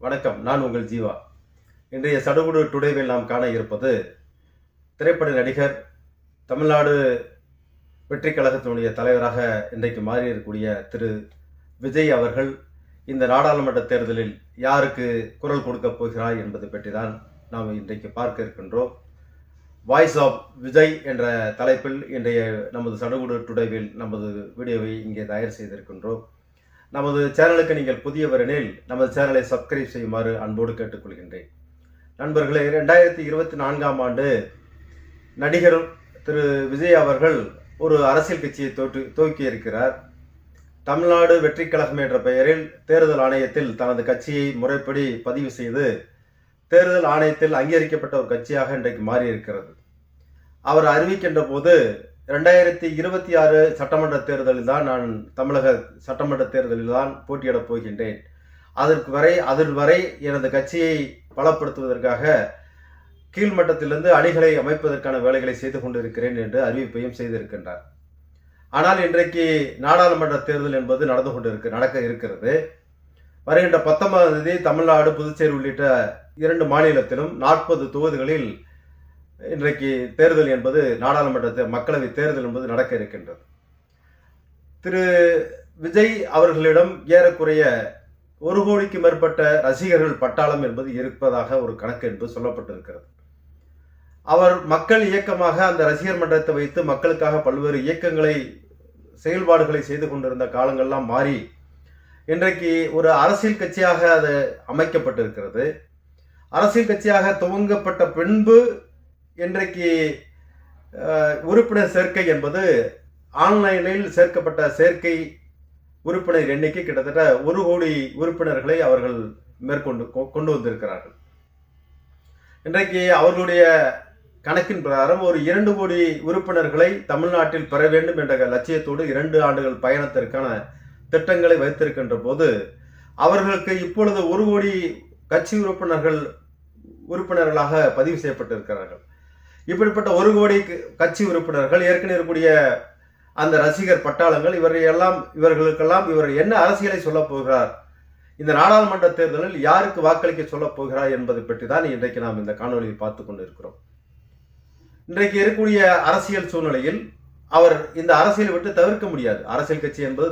வணக்கம். நான் உங்கள் ஜீவா. இன்றைய சடுகுடு டுடேவில் நாம் காண இருப்பது திரைப்பட நடிகர், தமிழ்நாடு வெற்றி கழகத்தினுடைய தலைவராக இன்றைக்கு மாறியிருக்கக்கூடிய திரு விஜய் அவர்கள் இந்த நாடாளுமன்ற தேர்தலில் யாருக்கு குரல் கொடுக்கப் போகிறார் என்பது பற்றி தான் நாம் இன்றைக்கு பார்க்க இருக்கின்றோம். வாய்ஸ் ஆஃப் விஜய் என்ற தலைப்பில் இன்றைய நமது சடுகுடு டுடேவில் நமது வீடியோவை இங்கே தயார் செய்திருக்கின்றோம். நமது சேனலுக்கு நீங்கள் புதியவரெனில் நமது சேனலை சப்ஸ்கிரைப் செய்யுமாறு அன்போடு கேட்டுக்கொள்கின்றேன். நண்பர்களே, 2024ஆம் ஆண்டு நடிகர் திரு விஜய் அவர்கள் ஒரு அரசியல் கட்சியை துவக்கி இருக்கிறார். தமிழ்நாடு வெற்றி கழகம் என்ற பெயரில் தேர்தல் ஆணையத்தில் தனது கட்சியை முறைப்படி பதிவு செய்து தேர்தல் ஆணையத்தில் அங்கீகரிக்கப்பட்ட ஒரு கட்சியாக இன்றைக்கு மாறியிருக்கிறது. அவர் அறிவிக்கின்ற போது 2026 சட்டமன்ற தேர்தலில் தான் நான் தமிழக சட்டமன்ற தேர்தலில் தான் போட்டியிடப் போகின்றேன். அதில் வரை எனது கட்சியை பலப்படுத்துவதற்காக கீழ்மட்டத்திலிருந்து அணிகளை அமைப்பதற்கான வேலைகளை செய்து கொண்டிருக்கிறேன் என்று அறிவிப்பையும் செய்திருக்கின்றார். ஆனால் இன்றைக்கு நாடாளுமன்ற தேர்தல் என்பது நடக்க இருக்கிறது. வருகின்ற 19ஆம் தேதி தமிழ்நாடு, புதுச்சேரி உள்ளிட்ட 2 மாநிலத்திலும் 40 தொகுதிகளில் இன்றைக்கு தேர்தல் என்பது நாடாளுமன்ற மக்களவை தேர்தல் என்பது நடக்க இருக்கின்றது. திரு விஜய் அவர்களிடம் ஏறக்குறைய 1 கோடிக்கு மேற்பட்ட ரசிகர்கள் பட்டாளம் என்பது இருப்பதாக ஒரு கணக்கு என்பது சொல்லப்பட்டிருக்கிறது. அவர் மக்கள் இயக்கமாக அந்த ரசிகர் மன்றத்தை வைத்து மக்களுக்காக பல்வேறு செயல்பாடுகளை செய்து கொண்டிருந்த காலங்கள்லாம் மாறி இன்றைக்கு ஒரு அரசியல் கட்சியாக அது அமைக்கப்பட்டிருக்கிறது. அரசியல் கட்சியாக துவங்கப்பட்ட பின்பு இன்றைக்கு உறுப்பினர் சேர்க்கை என்பது ஆன்லைனில் சேர்க்கப்பட்ட சேர்க்கை உறுப்பினர் எண்ணிக்கை கிட்டத்தட்ட 1 கோடி உறுப்பினர்களை அவர்கள் கொண்டு வந்திருக்கிறார்கள். இன்றைக்கு அவர்களுடைய கணக்கின் பிரகாரம் ஒரு 2 கோடி உறுப்பினர்களை தமிழ்நாட்டில் பெற வேண்டும் என்ற லட்சியத்தோடு 2 ஆண்டுகள் பயணத்திற்கான திட்டங்களை வைத்திருக்கின்ற போது அவர்களுக்கு இப்பொழுது 1 கோடி கட்சி உறுப்பினர்களாக பதிவு செய்யப்பட்டிருக்கிறார்கள். இப்படிப்பட்ட 1 கோடி கட்சி உறுப்பினர்கள், ஏற்கனவே இருக்கக்கூடிய அந்த ரசிகர் பட்டாளங்கள், இவர்களுக்கெல்லாம் இவர் என்ன அரசியலை சொல்லப் போகிறார், இந்த நாடாளுமன்ற தேர்தலில் யாருக்கு வாக்களிக்க சொல்லப் போகிறார் என்பதை பற்றி தான் இன்றைக்கு நாம் இந்த காணொலியில் பார்த்து கொண்டு இருக்கிறோம். இன்றைக்கு இருக்கக்கூடிய அரசியல் சூழ்நிலையில் அவர் இந்த அரசியலை விட்டு தவிர்க்க முடியாது. அரசியல் கட்சி என்பது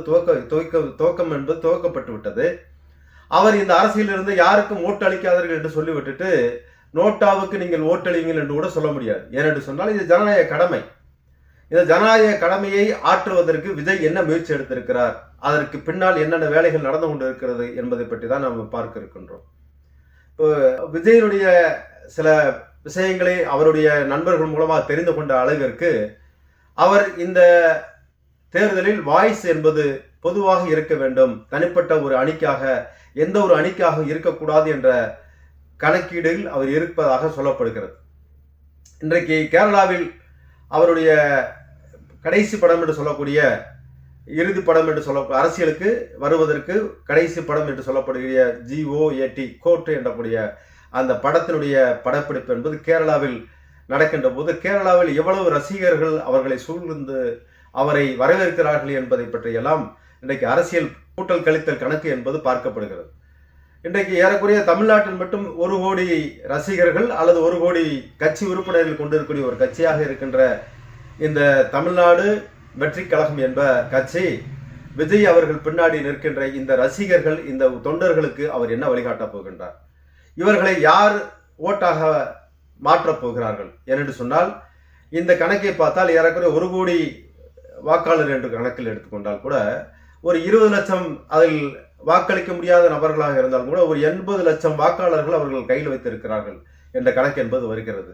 துவக்கம் என்பது துவக்கப்பட்டு விட்டது. அவர் இந்த அரசியலிருந்து யாருக்கும் ஓட்டு அளிக்காதீர்கள் என்று சொல்லிவிட்டுட்டு நோட்டாவுக்கு நீங்கள் ஓட்டளியுங்கள் என்று கூட சொல்ல முடியாது. ஏனென்று சொன்னால் இது ஜனநாயக கடமை. இந்த ஜனநாயக கடமையை ஆற்றுவதற்கு விஜய் என்ன முயற்சி எடுத்திருக்கிறார், அதற்கு பின்னால் என்னென்ன வேலைகள் நடந்து கொண்டு இருக்கிறது என்பதை பற்றி தான் நாம் பார்க்க இருக்கின்றோம். இப்போ விஜயனுடைய சில விஷயங்களை அவருடைய நண்பர்கள் மூலமாக தெரிந்து கொண்ட அளவிற்கு அவர் இந்த தேர்தலில் வாய்ஸ் என்பது பொதுவாக இருக்க வேண்டும், தனிப்பட்ட ஒரு அணிக்காக எந்த ஒரு அணிக்காக இருக்கக்கூடாது என்ற கணக்கீடில் அவர் இருப்பதாக சொல்லப்படுகிறது. இன்றைக்கு கேரளாவில் அவருடைய கடைசி படம் என்று சொல்லக்கூடிய இறுதி படம் என்று அரசியலுக்கு வருவதற்கு கடைசி படம் என்று சொல்லப்படுகிற GOAT கோட் என்றக்கூடிய அந்த படத்தினுடைய படப்பிடிப்பு என்பது கேரளாவில் நடக்கின்ற போது கேரளாவில் எவ்வளவு ரசிகர்கள் அவர்களை சூழ்ந்து அவரை வரவேற்கிறார்கள் என்பதை பற்றியெல்லாம் இன்றைக்கு அரசியல் கூட்டல் கழித்தல் கணக்கு என்பது பார்க்கப்படுகிறது. இன்றைக்கு ஏறக்குறைய தமிழ்நாட்டில் மட்டும் 1 கோடி ரசிகர்கள் அல்லது 1 கோடி கட்சி உறுப்பினர்கள் கொண்டிருக்கக்கூடிய ஒரு கட்சியாக இருக்கின்ற இந்த தமிழ்நாடு வெற்றி கழகம் என்ற கட்சி, விஜய் அவர்கள் பின்னாடி நிற்கின்ற இந்த ரசிகர்கள், இந்த தொண்டர்களுக்கு அவர் என்ன வழிகாட்டப் போகின்றார், இவர்களை யார் ஓட்டாக மாற்றப் போகிறார்கள் என்று சொன்னால் இந்த கணக்கை பார்த்தால் ஏறக்குறைய 1 கோடி வாக்காளர் என்று கணக்கில் எடுத்துக்கொண்டால் கூட ஒரு 20 லட்சம் அதில் வாக்களிக்க முடியாத நபர்களாக இருந்தாலும் கூட ஒரு 80 லட்சம் வாக்காளர்கள் அவர்கள் கையில் வைத்திருக்கிறார்கள் என்ற கணக்கு என்பது வருகிறது.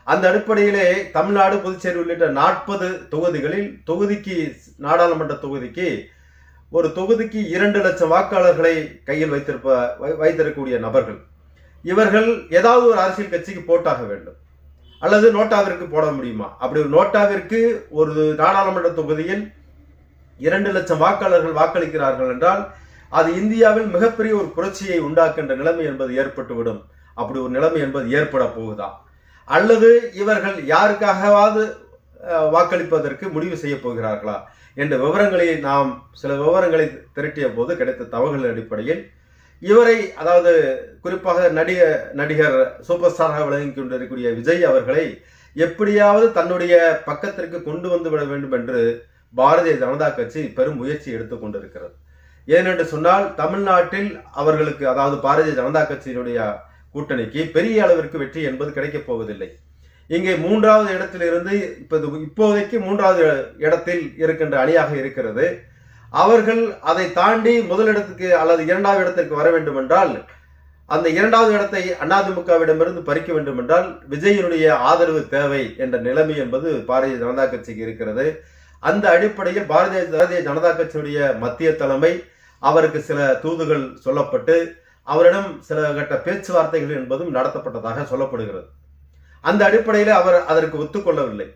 அந்த அடிப்படையிலே தமிழ்நாடு, புதுச்சேரி உள்ளிட்ட 40 தொகுதிகளில் நாடாளுமன்ற தொகுதிக்கு ஒரு தொகுதிக்கு 2 லட்சம் வாக்காளர்களை கையில் வைத்திருக்கக்கூடிய நபர்கள். இவர்கள் ஏதாவது ஒரு அரசியல் கட்சிக்கு போட்டாக வேண்டும் அல்லது நோட்டாவிற்கு போட முடியுமா? அப்படி ஒரு நோட்டாவிற்கு ஒரு நாடாளுமன்ற தொகுதியில் 2 லட்சம் வாக்காளர்கள் வாக்களிக்கிறார்கள் என்றால் அது இந்தியாவில் மிகப்பெரிய ஒரு புரட்சியை உண்டாக்குகின்ற நிலைமை என்பது ஏற்பட்டுவிடும். அப்படி ஒரு நிலைமை என்பது ஏற்பட போகுதா, அல்லது இவர்கள் யாருக்காகவாவது வாக்களிப்பதற்கு முடிவு செய்ய போகிறார்களா என்ற விவரங்களை நாம் சில விவரங்களை திரட்டிய போது கிடைத்த தகவல்கள் அடிப்படையில் இவரை அதாவது குறிப்பாக நடிகர் சூப்பர் ஸ்டாராக விளங்கி கொண்டிருக்கக்கூடிய விஜய் அவர்களை எப்படியாவது தன்னுடைய பக்கத்திற்கு கொண்டு வந்து விட வேண்டும் என்று பாரதிய ஜனதா கட்சி பெரும் முயற்சி எடுத்துக் கொண்டிருக்கிறது. ஏனென்று சொன்னால் தமிழ்நாட்டில் அவர்களுக்கு அதாவது பாரதிய ஜனதா கட்சியினுடைய கூட்டணிக்கு பெரிய அளவிற்கு வெற்றி என்பது கிடைக்கப் போவதில்லை. இங்கே 3வது இடத்திலிருந்து இப்போதைக்கு 3வது இடத்தில் இருக்கின்ற அணியாக இருக்கிறது. அவர்கள் அதை தாண்டி முதலிடத்துக்கு அல்லது 2வது இடத்திற்கு வர வேண்டும் என்றால் அந்த 2வது இடத்தை அதிமுகவிடமிருந்து பறிக்க வேண்டும் என்றால் விஜயினுடைய ஆதரவு தேவை என்ற நிலைமை என்பது பாரதிய ஜனதா கட்சிக்கு இருக்கிறது. அந்த அடிப்படையில் பாரதிய ஜனதா கட்சியுடைய மத்திய தலைமை அவருக்கு சில தூதுகள் சொல்லப்பட்டு அவரிடம் சில கட்ட பேச்சுவார்த்தைகள் என்பதும் நடத்தப்பட்டதாக சொல்லப்படுகிறது. அந்த அடிப்படையில் அவர் அதற்கு ஒத்துக்கொள்ளவில்லை.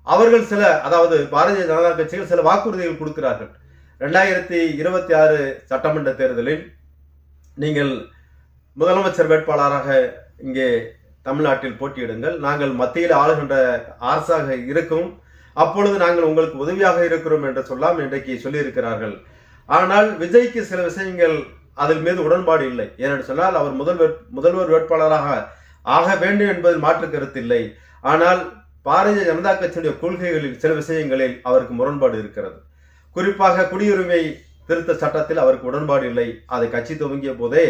அவர்கள் அதாவது பாரதிய ஜனதா கட்சிகள் சில வாக்குறுதிகள் கொடுக்கிறார்கள். 2026 சட்டமன்ற தேர்தலில் நீங்கள் முதலமைச்சர் வேட்பாளராக இங்கே தமிழ்நாட்டில் போட்டியிடுங்கள், நாங்கள் மத்தியில் ஆளுகின்ற அரசாக இருக்கும், அப்பொழுது நாங்கள் உங்களுக்கு உதவியாக இருக்கிறோம் என்று சொல்லாம் இன்றைக்கு சொல்லியிருக்கிறார்கள். ஆனால் விஜய்க்கு சில விஷயங்கள் அதில் மீது உடன்பாடு இல்லை. ஏனென்று சொன்னால் அவர் முதல்வர் வேட்பாளராக ஆக வேண்டும் என்பதில் மாற்று கருத்து இல்லை. ஆனால் பாரதிய ஜனதா கட்சியுடைய கொள்கைகளில் சில விஷயங்களில் அவருக்கு முரண்பாடு இருக்கிறது. குறிப்பாக குடியுரிமை திருத்த சட்டத்தில் அவருக்கு உடன்பாடு இல்லை. அதை கட்சி துவங்கிய போதே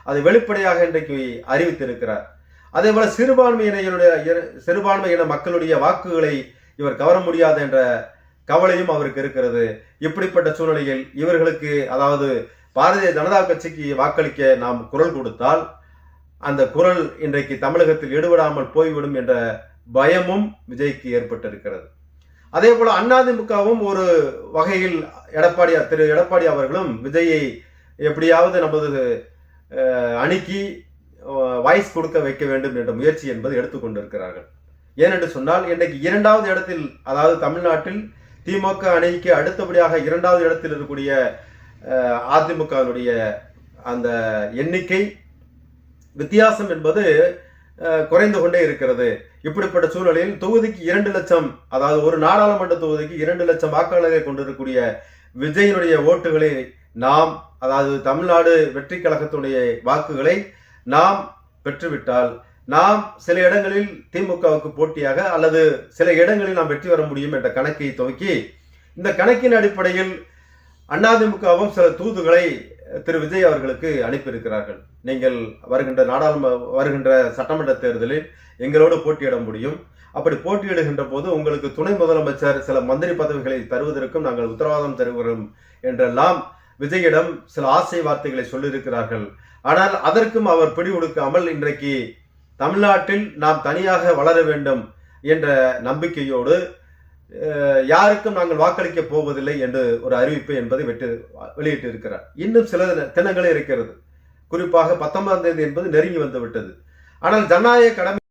அதை வெளிப்படையாக இன்றைக்கு அறிவித்திருக்கிறார். அதே போல சிறுபான்மையின மக்களுடைய வாக்குகளை இவர் கவர முடியாது என்ற கவலையும் அவருக்கு இருக்கிறது. இப்படிப்பட்ட சூழ்நிலையில் இவர்களுக்கு அதாவது பாரதிய ஜனதா கட்சிக்கு வாக்களிக்க நாம் குரல் கொடுத்தால் அந்த குரல் இன்றைக்கு தமிழகத்தில் ஈடுபடாமல் போய்விடும் என்ற பயமும் விஜய்க்கு ஏற்பட்டிருக்கிறது. அதே போல அதிமுகவும் ஒரு வகையில் திரு எடப்பாடி அவர்களும் விஜயை எப்படியாவது நமது அணிக்கு வாய்ஸ் கொடுக்க வைக்க வேண்டும் என்ற முயற்சி என்பது எடுத்துக்கொண்டிருக்கிறார்கள். ஏனென்று சொன்னால் இன்றைக்கு 2வது இடத்தில் அதாவது தமிழ்நாட்டில் திமுக அணிக்கு அடுத்தபடியாக 2வது இடத்தில் இருக்கக்கூடிய அதிமுகவினுடைய அந்த எண்ணிக்கை வித்தியாசம் என்பது குறைந்து கொண்டே இருக்கிறது. இப்படிப்பட்ட சூழலில் தொகுதிக்கு 2 லட்சம் அதாவது ஒரு நாடாளுமன்ற தொகுதிக்கு 2 லட்சம் வாக்காளர்களை கொண்டிருக்கக்கூடிய விஜயினுடைய ஓட்டுகளை நாம் அதாவது தமிழ்நாடு வெற்றி கழகத்துடைய வாக்குகளை நாம் பெற்றுவிட்டால் நாம் சில இடங்களில் திமுகவுக்கு போட்டியாக அல்லது சில இடங்களில் நாம் வெற்றி பெற முடியும் என்ற கணக்கை துவக்கி இந்த கணக்கின் அடிப்படையில் அதிமுகவும் சில தூதுகளை திரு விஜய் அவர்களுக்கு அனுப்பியிருக்கிறார்கள். நீங்கள் வருகின்ற சட்டமன்ற தேர்தலில் எங்களோடு போட்டியிட முடியும், அப்படி போட்டியிடுகின்ற போது உங்களுக்கு துணை முதலமைச்சர் சில மந்திரி பதவிகளை தருவதற்கும் நாங்கள் உத்தரவாதம் தருகிறோம் என்றெல்லாம் விஜயிடம் சில ஆசை வார்த்தைகளை சொல்லியிருக்கிறார்கள். ஆனால் அதற்கும் அவர் பிடி கொடுக்காமல் இன்றைக்கு தமிழ்நாட்டில் நாம் தனியாக வளர வேண்டும் என்ற நம்பிக்கையோடு யாருக்கும் நாங்கள் வாக்களிக்க போவதில்லை என்று ஒரு அறிவிப்பு என்பதை வெளியிட்டு இருக்கிறார். இன்னும் சில தினங்களே இருக்கிறது. குறிப்பாக 19ஆம் தேதி என்பது நெருங்கி வந்து விட்டது. ஆனால் ஜனநாயக கடமை